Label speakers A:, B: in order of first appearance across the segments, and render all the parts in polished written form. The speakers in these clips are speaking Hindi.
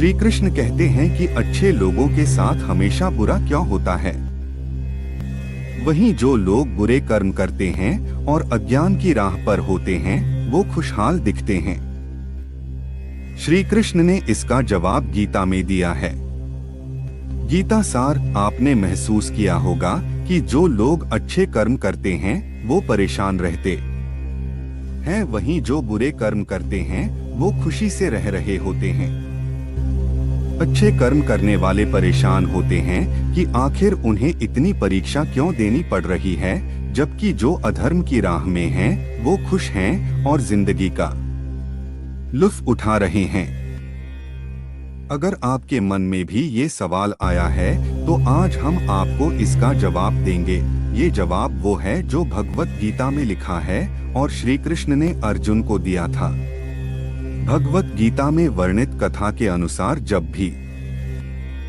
A: श्री कृष्ण कहते हैं कि अच्छे लोगों के साथ हमेशा बुरा क्यों होता है। वहीं जो लोग बुरे कर्म करते हैं और अज्ञान की राह पर होते हैं वो खुशहाल दिखते हैं। श्री कृष्ण ने इसका जवाब गीता में दिया है। गीता सार आपने महसूस किया होगा कि जो लोग अच्छे कर्म करते हैं वो परेशान रहते हैं, वहीं जो बुरे कर्म करते हैं वो खुशी से रह रहे होते हैं। अच्छे कर्म करने वाले परेशान होते हैं कि आखिर उन्हें इतनी परीक्षा क्यों देनी पड़ रही है, जबकि जो अधर्म की राह में हैं वो खुश हैं और जिंदगी का लुत्फ उठा रहे हैं। अगर आपके मन में भी ये सवाल आया है तो आज हम आपको इसका जवाब देंगे। ये जवाब वो है जो भगवत गीता में लिखा है और श्री कृष्ण ने अर्जुन को दिया था। भगवत गीता में वर्णित कथा के अनुसार जब भी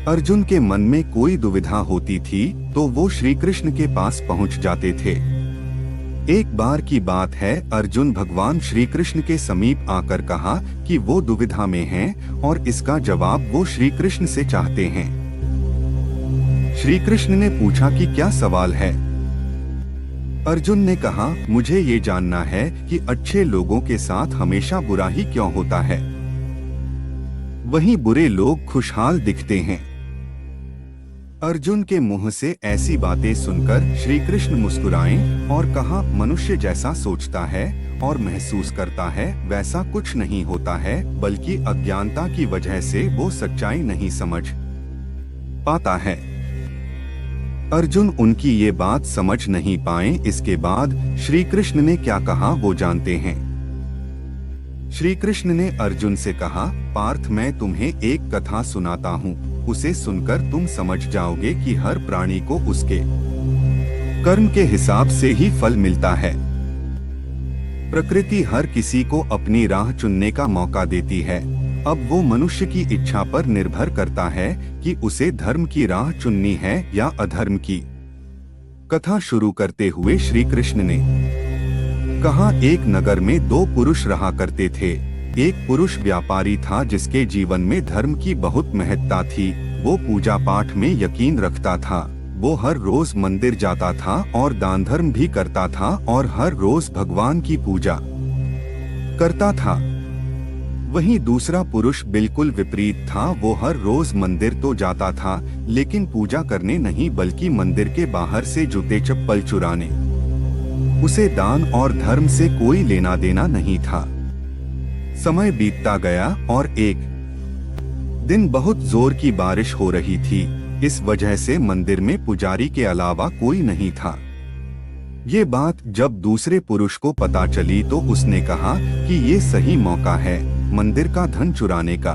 A: अर्जुन के मन में कोई दुविधा होती थी तो वो श्री कृष्ण के पास पहुंच जाते थे। एक बार की बात है, अर्जुन भगवान श्री कृष्ण के समीप आकर कहा कि वो दुविधा में हैं और इसका जवाब वो श्री कृष्ण से चाहते हैं। श्री कृष्ण ने पूछा कि क्या सवाल है। अर्जुन ने कहा, मुझे ये जानना है कि अच्छे लोगों के साथ हमेशा बुरा ही क्यों होता है, वहीं बुरे लोग खुशहाल दिखते हैं। अर्जुन के मुंह से ऐसी बातें सुनकर श्री कृष्ण मुस्कुराए और कहा, मनुष्य जैसा सोचता है और महसूस करता है वैसा कुछ नहीं होता है, बल्कि अज्ञानता की वजह से वो सच्चाई नहीं समझ पाता है। अर्जुन उनकी ये बात समझ नहीं पाए। इसके बाद श्री कृष्ण ने क्या कहा वो जानते हैं। श्री कृष्ण ने अर्जुन से कहा, पार्थ मैं तुम्हें एक कथा सुनाता हूँ, उसे सुनकर तुम समझ जाओगे कि हर प्राणी को उसके कर्म के हिसाब से ही फल मिलता है। प्रकृति हर किसी को अपनी राह चुनने का मौका देती है। अब वो मनुष्य की इच्छा पर निर्भर करता है कि उसे धर्म की राह चुननी है या अधर्म की। कथा शुरू करते हुए श्री कृष्ण ने कहा, एक नगर में दो पुरुष रहा करते थे। एक पुरुष व्यापारी था जिसके जीवन में धर्म की बहुत महत्ता थी। वो पूजा पाठ में यकीन रखता था। वो हर रोज मंदिर जाता था और दान धर्म भी करता था और हर रोज भगवान की पूजा करता था। वहीं दूसरा पुरुष बिल्कुल विपरीत था। वो हर रोज मंदिर तो जाता था लेकिन पूजा करने नहीं, बल्कि मंदिर के बाहर से जूते चप्पल चुराने। उसे दान और धर्म से कोई लेना देना नहीं था। समय बीतता गया और एक दिन बहुत जोर की बारिश हो रही थी। इस वजह से मंदिर में पुजारी के अलावा कोई नहीं था। ये बात जब दूसरे पुरुष को पता चली तो उसने कहा कि ये सही मौका है मंदिर का धन चुराने का।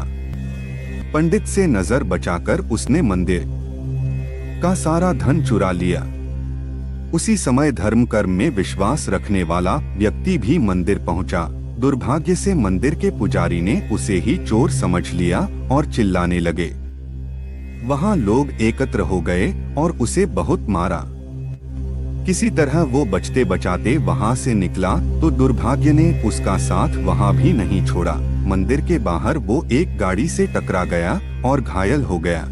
A: पंडित से नजर बचाकर उसने मंदिर का सारा धन चुरा लिया। उसी समय धर्म कर्म में विश्वास रखने वाला व्यक्ति भी मंदिर पहुंचा। दुर्भाग्य से मंदिर के पुजारी ने उसे ही चोर समझ लिया और चिल्लाने लगे। वहां लोग एकत्र हो गए और उसे बहुत मारा। किसी तरह वो बचते बचाते वहां से निकला तो दुर्भाग्य ने उसका साथ वहां भी नहीं छोड़ा। मंदिर के बाहर वो एक गाड़ी से टकरा गया और घायल हो गया।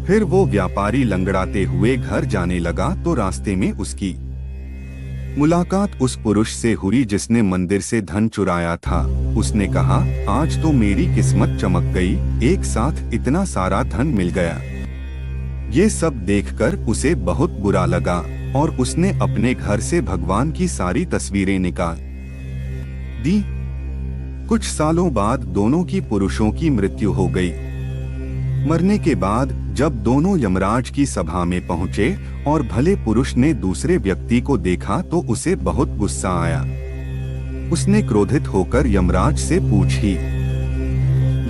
A: फिर वो व्यापारी लंगड़ाते हुए घर जाने लगा तो रास्ते में उसकी मुलाकात उस पुरुष से हुई जिसने मंदिर से धन चुराया था। उसने कहा, आज तो मेरी किस्मत चमक गई, एक साथ इतना सारा धन मिल गया। ये सब देखकर उसे बहुत बुरा लगा और उसने अपने घर से भगवान की सारी तस्वीरें निकाल दी। कुछ सालों बाद दोनों की पुरुषों की मृत्यु हो गई। मरने के बाद जब दोनों यमराज की सभा में पहुंचे और भले पुरुष ने दूसरे व्यक्ति को देखा तो उसे बहुत गुस्सा आया। उसने क्रोधित होकर यमराज से पूछ ही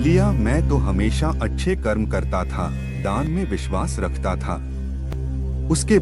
A: लिया, मैं तो हमेशा अच्छे कर्म करता था, दान में विश्वास रखता था। उसके